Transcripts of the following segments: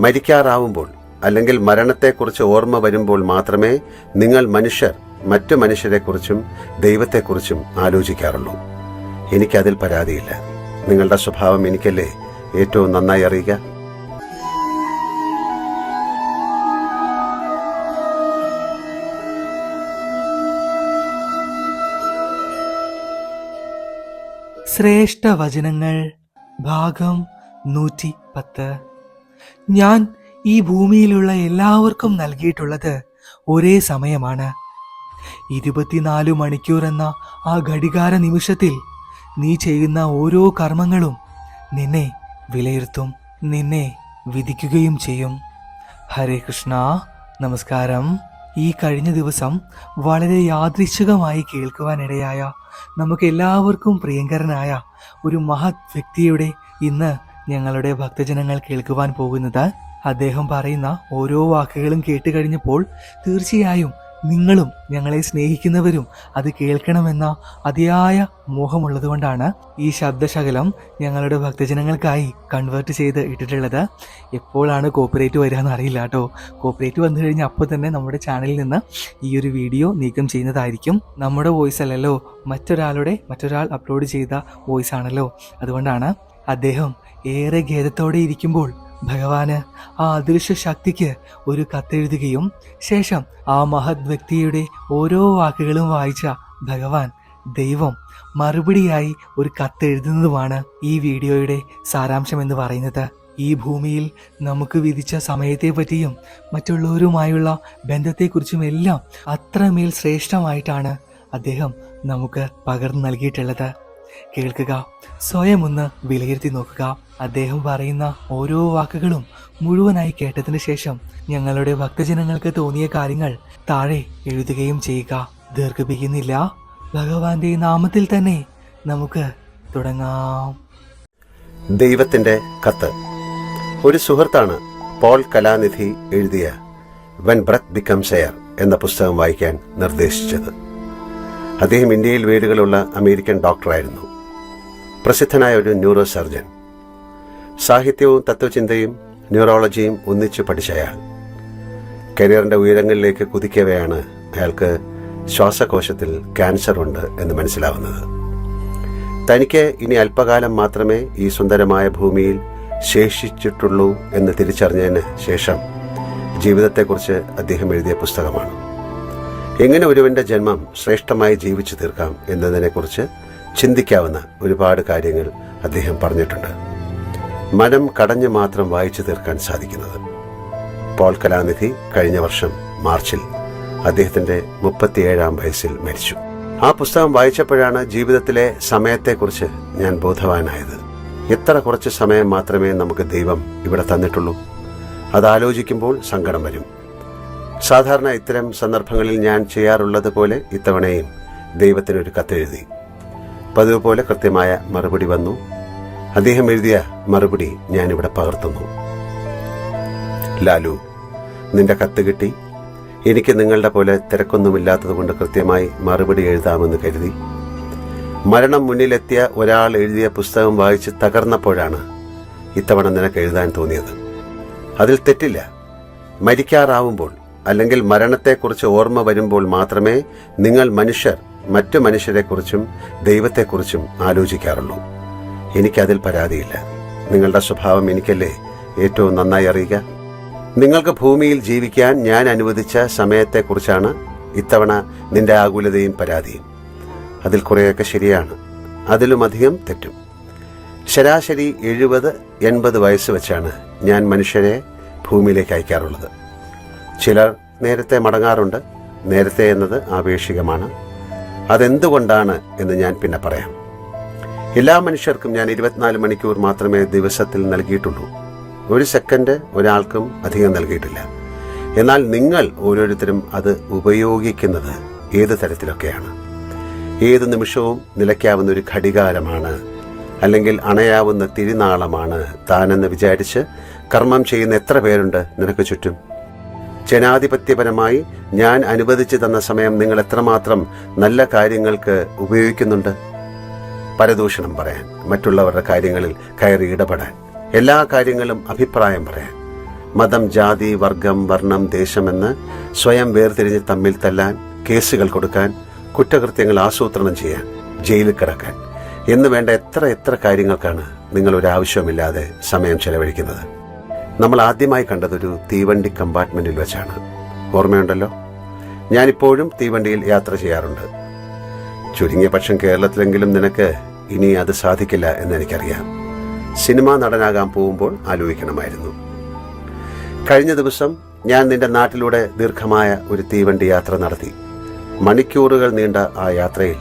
മരിക്കാറാവുമ്പോൾ അല്ലെങ്കിൽ മരണത്തെക്കുറിച്ച് ഓർമ്മ വരുമ്പോൾ മാത്രമേ നിങ്ങൾ മനുഷ്യർ മറ്റു മനുഷ്യരെക്കുറിച്ചും ദൈവത്തെക്കുറിച്ചും ആലോചിക്കാറുള്ളൂ. എനിക്കതിൽ പരാതിയില്ല. നിങ്ങളുടെ സ്വഭാവം എനിക്കല്ലേ ഏറ്റവും നന്നായി അറിയുക. ശ്രേഷ്ഠ വചനങ്ങൾ ഭാഗം 110. ഞാൻ ഈ ഭൂമിയിലുള്ള എല്ലാവർക്കും നൽകിയിട്ടുള്ളത് ഒരേ സമയമാണ്. 24 മണിക്കൂർ എന്ന ആ ഘടികാര നിമിഷത്തിൽ നീ ചെയ്യുന്ന ഓരോ കർമ്മങ്ങളും നിന്നെ വിലയിരുത്തും, നിന്നെ വിധിക്കുകയും ചെയ്യും. ഹരേ കൃഷ്ണ. നമസ്കാരം. ഈ കഴിഞ്ഞ ദിവസം വളരെ യാദൃച്ഛികമായി കേൾക്കുവാനിടയായ നമുക്ക് എല്ലാവർക്കും പ്രിയങ്കരനായ ഒരു മഹത് വ്യക്തിയുടെ ഇന്ന് ഞങ്ങളുടെ ഭക്തജനങ്ങൾ കേൾക്കുവാൻ പോകുന്നത്. അദ്ദേഹം പറയുന്ന ഓരോ വാക്കുകളും കേട്ട് കഴിഞ്ഞപ്പോൾ തീർച്ചയായും നിങ്ങളും ഞങ്ങളെ സ്നേഹിക്കുന്നവരും അത് കേൾക്കണമെന്ന അതിയായ മോഹമുള്ളതുകൊണ്ടാണ് ഈ ശബ്ദശകലം ഞങ്ങളുടെ ഭക്തജനങ്ങൾക്കായി കൺവേർട്ട് ചെയ്ത് ഇട്ടിട്ടുള്ളത്. എപ്പോഴാണ് കോപ്പിറൈറ്റ് വരിക എന്ന് അറിയില്ല കേട്ടോ. കോപ്പിറൈറ്റ് വന്നു കഴിഞ്ഞാൽ അപ്പോൾ തന്നെ നമ്മുടെ ചാനലിൽ നിന്ന് ഈ ഒരു വീഡിയോ നീക്കം ചെയ്യുന്നതായിരിക്കും. നമ്മുടെ വോയിസ് അല്ലല്ലോ, മറ്റൊരാൾ അപ്ലോഡ് ചെയ്ത വോയിസ് ആണല്ലോ. അതുകൊണ്ടാണ്. അദ്ദേഹം ഏറെ ഖേദത്തോടെ ഇരിക്കുമ്പോൾ ഭഗവാന് ആ അദൃശ്യ ശക്തിക്ക് ഒരു കത്തെഴുതുകയും ശേഷം ആ മഹത് വ്യക്തിയുടെ ഓരോ വാക്കുകളും വായിച്ച ഭഗവാൻ ദൈവം മറുപടിയായി ഒരു കത്തെഴുതുന്നതുമാണ് ഈ വീഡിയോയുടെ സാരാംശം എന്ന് പറയുന്നത്. ഈ ഭൂമിയിൽ നമുക്ക് വിധിച്ച സമയത്തെ പറ്റിയും മറ്റുള്ളവരുമായുള്ള ബന്ധത്തെക്കുറിച്ചും എല്ലാം അത്രമേൽ ശ്രേഷ്ഠമായിട്ടാണ് അദ്ദേഹം നമുക്ക് പകർന്നു നൽകിയിട്ടുള്ളത്. കേൾക്കുക, സ്വയം ഒന്ന് വിലയിരുത്തി നോക്കുക. അദ്ദേഹം പറയുന്ന ഓരോ വാക്കുകളും മുഴുവനായി കേട്ടതിന് ശേഷം ഞങ്ങളുടെ ഭക്തജനങ്ങൾക്ക് തോന്നിയ കാര്യങ്ങൾ താഴെ എഴുതുകയും ചെയ്യുക. ദീർഘിപ്പിക്കുന്നില്ല, ഭഗവാന്റെ നാമത്തിൽ തന്നെ നമുക്ക് തുടങ്ങാം. ദൈവത്തിന്റെ കത്ത്. ഒരു സുഹൃത്താണ് പോൾ കലാനിധി എഴുതിയ വെൻ ബ്രെത്ത് ബിക്കംസ് എയർ എന്ന പുസ്തകം വായിക്കാൻ നിർദ്ദേശിച്ചത്. അദ്ദേഹം ഇന്ത്യയിൽ വീടുകളുള്ള അമേരിക്കൻ ഡോക്ടറായിരുന്നു. പ്രസിദ്ധനായ ഒരു ന്യൂറോ സർജൻ. സാഹിത്യവും തത്വചിന്തയും ന്യൂറോളജിയും ഒന്നിച്ച് പഠിച്ച അയാൾ കരിയറിന്റെ ഉയരങ്ങളിലേക്ക് കുതിക്കവെയാണ് അയാൾക്ക് ശ്വാസകോശത്തിൽ ക്യാൻസർ ഉണ്ട് എന്ന് മനസ്സിലാവുന്നത്. തനിക്ക് ഇനി അല്പകാലം മാത്രമേ ഈ സുന്ദരമായ ഭൂമിയിൽ ശേഷിച്ചിട്ടുള്ളൂ എന്ന് തിരിച്ചറിഞ്ഞതിന് ശേഷം ജീവിതത്തെക്കുറിച്ച് അദ്ദേഹം എഴുതിയ പുസ്തകമാണ്. എങ്ങനെ ഒരുവന്റെ ജന്മം ശ്രേഷ്ഠമായി ജീവിച്ചു തീർക്കാം എന്നതിനെക്കുറിച്ച് ചിന്തിക്കാവുന്ന ഒരുപാട് കാര്യങ്ങൾ അദ്ദേഹം പറഞ്ഞിട്ടുണ്ട്. മനം കടഞ്ഞു മാത്രം വായിച്ചു തീർക്കാൻ സാധിക്കുന്നത്. പോൾ കലാനിധി കഴിഞ്ഞ വർഷം മാർച്ചിൽ അദ്ദേഹത്തിന്റെ 37-ാം വയസ്സിൽ മരിച്ചു. ആ പുസ്തകം വായിച്ചപ്പോഴാണ് ജീവിതത്തിലെ സമയത്തെക്കുറിച്ച് ഞാൻ ബോധവാനായത്. എത്ര കുറച്ച് സമയം മാത്രമേ നമുക്ക് ദൈവം ഇവിടെ തന്നിട്ടുള്ളൂ. അതാലോചിക്കുമ്പോൾ സങ്കടം വരും. സാധാരണ ഇത്തരം സന്ദർഭങ്ങളിൽ ഞാൻ ചെയ്യാറുള്ളത് പോലെ ഇത്തവണയും ദൈവത്തിനൊരു കത്തെഴുതി. പതിവ് പോലെ കൃത്യമായ മറുപടി വന്നു. അദ്ദേഹം എഴുതിയ മറുപടി ഞാനിവിടെ പകർത്തുന്നു. ലാലു, നിന്റെ കത്ത് കിട്ടി. എനിക്ക് നിങ്ങളുടെ പോലെ തിരക്കൊന്നുമില്ലാത്തതുകൊണ്ട് കൃത്യമായി മറുപടി എഴുതാമെന്ന് കരുതി. മരണം മുന്നിലെത്തിയ ഒരാൾ എഴുതിയ പുസ്തകം വായിച്ച് തകർന്നപ്പോഴാണ് ഇത്തവണ നിനക്ക് എഴുതാൻ തോന്നിയത്. അതിൽ തെറ്റില്ല. മരിക്കാറാവുമ്പോൾ അല്ലെങ്കിൽ മരണത്തെക്കുറിച്ച് ഓർമ്മ വരുമ്പോൾ മാത്രമേ നിങ്ങൾ മനുഷ്യർ മറ്റു മനുഷ്യരെക്കുറിച്ചും ദൈവത്തെക്കുറിച്ചും ആലോചിക്കാറുള്ളൂ. എനിക്കതിൽ പരാതിയില്ല. നിങ്ങളുടെ സ്വഭാവം എനിക്കല്ലേ ഏറ്റവും നന്നായി അറിയുക. നിങ്ങൾക്ക് ഭൂമിയിൽ ജീവിക്കാൻ ഞാൻ അനുവദിച്ച സമയത്തെക്കുറിച്ചാണ് ഇത്തവണ നിന്റെ ആകുലതയും പരാതിയും. അതിൽ കുറേയൊക്കെ ശരിയാണ്, അതിലുമധികം തെറ്റും. ശരാശരി 70-80 വയസ്സ് വെച്ചാണ് ഞാൻ മനുഷ്യരെ ഭൂമിയിലേക്ക് അയക്കാറുള്ളത്. ചിലർ നേരത്തെ മടങ്ങാറുണ്ട്. നേരത്തെ എന്നത് ആപേക്ഷികമാണ്. അതെന്തുകൊണ്ടാണ് എന്ന് ഞാൻ പിന്നെ പറയാം. എല്ലാ മനുഷ്യർക്കും ഞാൻ 24 മണിക്കൂർ മാത്രമേ ദിവസത്തിൽ നൽകിയിട്ടുള്ളൂ. 1 സെക്കൻഡ് ഒരാൾക്കും അധികം നൽകിയിട്ടില്ല. എന്നാൽ നിങ്ങൾ ഓരോരുത്തരും അത് ഉപയോഗിക്കുന്നത് ഏത് തരത്തിലൊക്കെയാണ്. ഏത് നിമിഷവും നിലയ്ക്കാവുന്ന ഒരു ഘടികാരമാണ്, അല്ലെങ്കിൽ അണയാവുന്ന തിരുനാളമാണ് താനെന്ന് വിചാരിച്ച് കർമ്മം ചെയ്യുന്ന എത്ര പേരുണ്ട് നിനക്ക് ചുറ്റും? ജനാധിപത്യപരമായി ഞാൻ അനുവദിച്ചു തന്ന സമയം നിങ്ങൾ എത്രമാത്രം നല്ല കാര്യങ്ങൾക്ക് ഉപയോഗിക്കുന്നുണ്ട്? പരദൂഷണം പറയാൻ, മറ്റുള്ളവരുടെ കാര്യങ്ങളിൽ കയറി ഇടപെടാൻ, എല്ലാ കാര്യങ്ങളും അഭിപ്രായം പറയാൻ, മതം, ജാതി, വർഗം, വർണ്ണം, ദേശമെന്ന് സ്വയം വേർതിരിഞ്ഞ് തമ്മിൽ തല്ലാൻ, കേസുകൾ കൊടുക്കാൻ, കുറ്റകൃത്യങ്ങൾ ആസൂത്രണം ചെയ്യാൻ, ജയിലിൽ കിടക്കാൻ എന്ന് വേണ്ട എത്ര കാര്യങ്ങൾക്കാണ് നിങ്ങൾ ഒരാവശ്യവുമില്ലാതെ സമയം ചെലവഴിക്കുന്നത്. നമ്മൾ ആദ്യമായി കണ്ടതൊരു തീവണ്ടി കമ്പാർട്ട്മെന്റിൽ വെച്ചാണ്. ഓർമ്മയുണ്ടല്ലോ? ഞാനിപ്പോഴും തീവണ്ടിയിൽ യാത്ര ചെയ്യാറുണ്ട്. ചുരുങ്ങിയ പക്ഷം കേരളത്തിലെങ്കിലും നിനക്ക് ഇനി അത് സാധിക്കില്ല എന്നെനിക്കറിയാം. സിനിമാ നടനാകാൻ പോകുമ്പോൾ ആലോചിക്കണമായിരുന്നു. കഴിഞ്ഞ ദിവസം ഞാൻ നിന്റെ നാട്ടിലൂടെ ദീർഘമായ ഒരു തീവണ്ടി യാത്ര നടത്തി. മണിക്കൂറുകൾ നീണ്ട ആ യാത്രയിൽ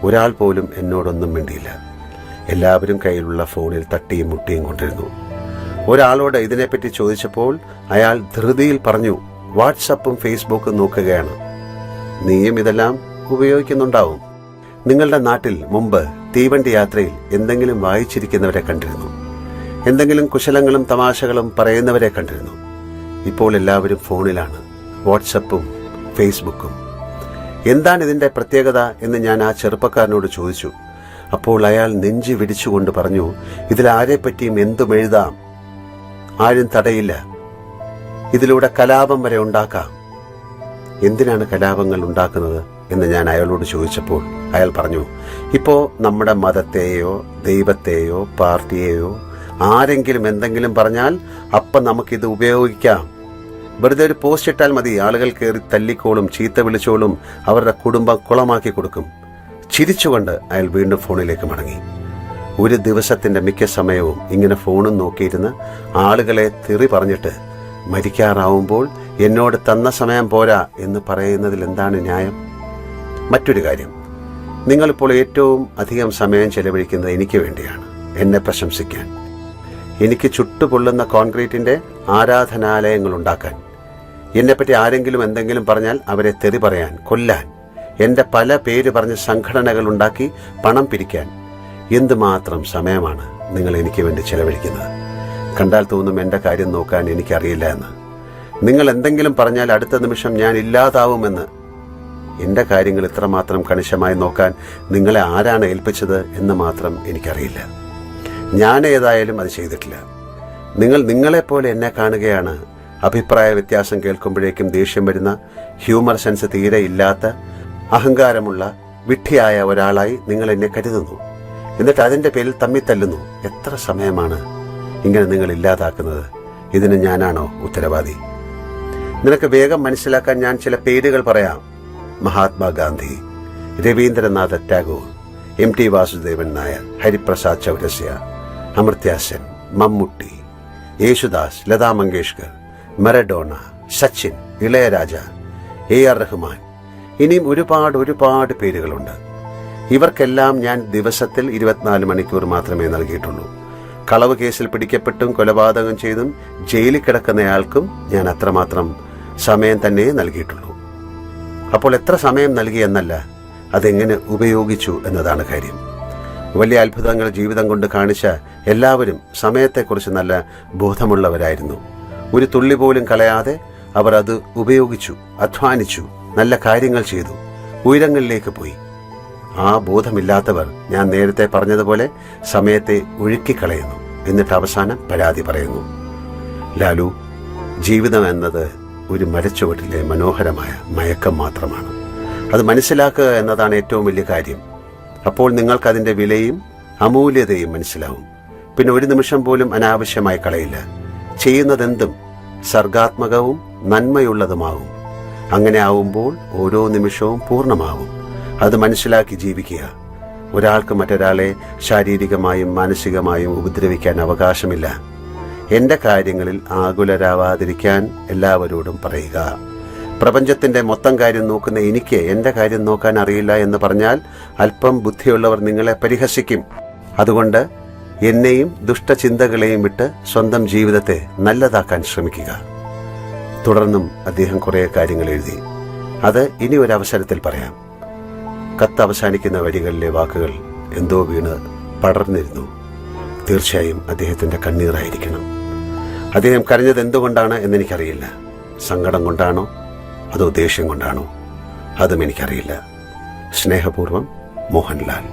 ഒരാൾ പോലും എന്നോടൊന്നും മിണ്ടിയില്ല. എല്ലാവരും കയ്യിലുള്ള ഫോണിൽ തട്ടിയും മുട്ടിയും കൊണ്ടിരുന്നു. ഒരാളോട് ഇതിനെപ്പറ്റി ചോദിച്ചപ്പോൾ അയാൾ ധൃതിയിൽ പറഞ്ഞു, വാട്സപ്പും ഫേസ്ബുക്കും നോക്കുകയാണ്. നീയും ഇതെല്ലാം ഉപയോഗിക്കുന്നുണ്ടാവും. നിങ്ങളുടെ നാട്ടിൽ മുമ്പ് തീവണ്ടി യാത്രയിൽ എന്തെങ്കിലും വായിച്ചിരിക്കുന്നവരെ കണ്ടിരുന്നു. എന്തെങ്കിലും കുശലങ്ങളും തമാശകളും പറയുന്നവരെ കണ്ടിരുന്നു. ഇപ്പോൾ എല്ലാവരും ഫോണിലാണ്, വാട്സപ്പും ഫേസ്ബുക്കും. എന്താണ് ഇതിന്റെ പ്രത്യേകത എന്ന് ഞാൻ ആ ചെറുപ്പക്കാരനോട് ചോദിച്ചു. അപ്പോൾ അയാൾ നെഞ്ചി വിടിച്ചുകൊണ്ട് പറഞ്ഞു, ഇതിൽ ആരെപ്പറ്റിയും എന്തും എഴുതാം, ആരും തടയില്ല, ഇതിലൂടെ കലാപം വരെ ഉണ്ടാക്കാം. എന്തിനാണ് കലാപങ്ങൾ ഉണ്ടാക്കുന്നത് എന്ന് ഞാൻ അയാളോട് ചോദിച്ചപ്പോൾ അയാൾ പറഞ്ഞു, ഇപ്പോ നമ്മുടെ മതത്തെയോ ദൈവത്തെയോ പാർട്ടിയെയോ ആരെങ്കിലും എന്തെങ്കിലും പറഞ്ഞാൽ അപ്പം നമുക്കിത് ഉപയോഗിക്കാം. വെറുതെ ഒരു പോസ്റ്റ് ഇട്ടാൽ മതി, ആളുകൾ കയറി തല്ലിക്കോളും, ചീത്ത വിളിച്ചോളും, അവരുടെ കുടുംബം കുളമാക്കി കൊടുക്കും. ചിരിച്ചുകൊണ്ട് അയാൾ വീണ്ടും ഫോണിലേക്ക് മടങ്ങി. ഒരു ദിവസത്തിന്റെ മിക്ക സമയവും ഇങ്ങനെ ഫോണും നോക്കിയിരുന്ന് ആളുകളെ തെറി പറഞ്ഞിട്ട് മരിക്കാറാവുമ്പോൾ എന്നോട് തന്ന സമയം പോരാ എന്ന് പറയുന്നതിൽ എന്താണ് ന്യായം? മറ്റൊരു കാര്യം, നിങ്ങളിപ്പോൾ ഏറ്റവും അധികം സമയം ചെലവഴിക്കുന്നത് എനിക്ക് വേണ്ടിയാണ്, എന്നെ പ്രശംസിക്കാൻ, എനിക്ക് ചുട്ടുപൊള്ളുന്ന കോൺക്രീറ്റിന്റെ ആരാധനാലയങ്ങൾ ഉണ്ടാക്കാൻ, എന്നെപ്പറ്റി ആരെങ്കിലും എന്തെങ്കിലും പറഞ്ഞാൽ അവരെ തെറി പറയാൻ, കൊല്ലാൻ, എന്റെ പല പേര് പറഞ്ഞ് സംഘടനകൾ ഉണ്ടാക്കി പണം പിരിക്കാൻ. എന്തുമാത്രം സമയമാണ് നിങ്ങൾ എനിക്ക് വേണ്ടി ചെലവഴിക്കുന്നത്? കണ്ടാൽ തോന്നും എന്റെ കാര്യം നോക്കാൻ എനിക്കറിയില്ല എന്ന്. നിങ്ങൾ എന്തെങ്കിലും പറഞ്ഞാൽ അടുത്ത നിമിഷം ഞാൻ ഇല്ലാതാവുമെന്ന്. എന്റെ കാര്യങ്ങൾ ഇത്രമാത്രം കണിശമായി നോക്കാൻ നിങ്ങളെ ആരാണ് ഏൽപ്പിച്ചത് എന്ന് മാത്രം എനിക്കറിയില്ല. ഞാൻ ഏതായാലും അത് ചെയ്തിട്ടില്ല. നിങ്ങൾ നിങ്ങളെപ്പോലെ എന്നെ കാണുകയാണ്. അഭിപ്രായ വ്യത്യാസം കേൾക്കുമ്പോഴേക്കും ദേഷ്യം വരുന്ന, ഹ്യൂമർ സെൻസ് തീരെ ഇല്ലാത്ത, അഹങ്കാരമുള്ള, വിഡ്ഢിയായ ഒരാളായി നിങ്ങൾ എന്നെ കരുതുന്നു. എന്നിട്ട് അതിന്റെ പേരിൽ തമ്മിത്തല്ലുന്നു. എത്ര സമയമാണ് ഇങ്ങനെ നിങ്ങൾ ഇല്ലാതാക്കുന്നത്? ഇതിന് ഞാനാണോ ഉത്തരവാദി? നിനക്ക് വേഗം മനസ്സിലാക്കാൻ ഞാൻ ചില പേരുകൾ പറയാം. മഹാത്മാഗാന്ധി, രവീന്ദ്രനാഥ ടാഗോർ, എം ടി വാസുദേവൻ നായർ, ഹരിപ്രസാദ് ചൗരസ്യ, അമർത്യ സെൻ, മമ്മൂട്ടി, യേശുദാസ്, ലതാ മങ്കേഷ്കർ, മറഡോണ, സച്ചിൻ, ഇളയരാജ, AR റഹ്മാൻ. ഇനിയും ഒരുപാട് പേരുകളുണ്ട്. ഇവർക്കെല്ലാം ഞാൻ ദിവസത്തിൽ 24 മണിക്കൂർ മാത്രമേ നൽകിയിട്ടുള്ളൂ. കളവ് കേസിൽ പിടിക്കപ്പെട്ടും കൊലപാതകം ചെയ്തും ജയിലിൽ കിടക്കുന്നയാൾക്കും ഞാൻ അത്രമാത്രം സമയം തന്നെ നൽകിയിട്ടുള്ളൂ. അപ്പോൾ എത്ര സമയം നൽകി എന്നല്ല, അതെങ്ങനെ ഉപയോഗിച്ചു എന്നതാണ് കാര്യം. വലിയ അത്ഭുതങ്ങൾ ജീവിതം കൊണ്ട് കാണിച്ച എല്ലാവരും സമയത്തെക്കുറിച്ച് നല്ല ബോധമുള്ളവരായിരുന്നു. ഒരു തുള്ളി പോലും കളയാതെ അവർ അത് ഉപയോഗിച്ചു, അധ്വാനിച്ചു, നല്ല കാര്യങ്ങൾ ചെയ്തു, ഉയരങ്ങളിലേക്ക് പോയി. ആ ബോധമില്ലാത്തവർ, ഞാൻ നേരത്തെ പറഞ്ഞതുപോലെ, സമയത്തെ ഒഴുക്കിക്കളയുന്നു. എന്നിട്ട് അവസാനം പരാതി പറയുന്നു. ലാലു, ജീവിതം എന്നത് ഒരു മരച്ചുവട്ടിലെ മനോഹരമായ മയക്കം മാത്രമാണ്. അത് മനസ്സിലാക്കുക എന്നതാണ് ഏറ്റവും വലിയ കാര്യം. അപ്പോൾ നിങ്ങൾക്കതിൻ്റെ വിലയും അമൂല്യതയും മനസ്സിലാവും. പിന്നെ ഒരു നിമിഷം പോലും അനാവശ്യമായി കളയില്ല. ചെയ്യുന്നതെന്തും സർഗാത്മകവും നന്മയുള്ളതുമാവും. അങ്ങനെ ആവുമ്പോൾ ഓരോ നിമിഷവും പൂർണ്ണമാവും. അത് മനസ്സിലാക്കി ജീവിക്കുക. ഒരാൾക്ക് മറ്റൊരാളെ ശാരീരികമായും മാനസികമായും ഉപദ്രവിക്കാൻ അവകാശമില്ല. എന്റെ കാര്യങ്ങളിൽ ആകുലരാവാതിരിക്കാൻ എല്ലാവരോടും പറയുക. പ്രപഞ്ചത്തിന്റെ മൊത്തം കാര്യം നോക്കുന്ന എനിക്ക് എന്റെ കാര്യം നോക്കാൻ അറിയില്ല എന്ന് പറഞ്ഞാൽ അല്പം ബുദ്ധിയുള്ളവർ നിങ്ങളെ പരിഹസിക്കും. അതുകൊണ്ട് എന്നെയും ദുഷ്ടചിന്തകളെയും വിട്ട് സ്വന്തം ജീവിതത്തെ നല്ലതാക്കാൻ ശ്രമിക്കുക. തുടർന്നും അദ്ദേഹം കുറേ കാര്യങ്ങൾ എഴുതി. അത് ഇനി ഒരു അവസരത്തിൽ പറയാം. കത്ത് അവസാനിക്കുന്ന വരികളിലെ വാക്കുകൾ എന്തോ വീണ് പടർന്നിരുന്നു. തീർച്ചയായും അദ്ദേഹത്തിന്റെ കണ്ണീറായിരിക്കണം. അദ്ദേഹം കരഞ്ഞത് എന്തുകൊണ്ടാണ് എന്നെനിക്കറിയില്ല. സങ്കടം കൊണ്ടാണോ അതോ ദേഷ്യം കൊണ്ടാണോ അതും എനിക്കറിയില്ല. സ്നേഹപൂർവ്വം, മോഹൻലാൽ.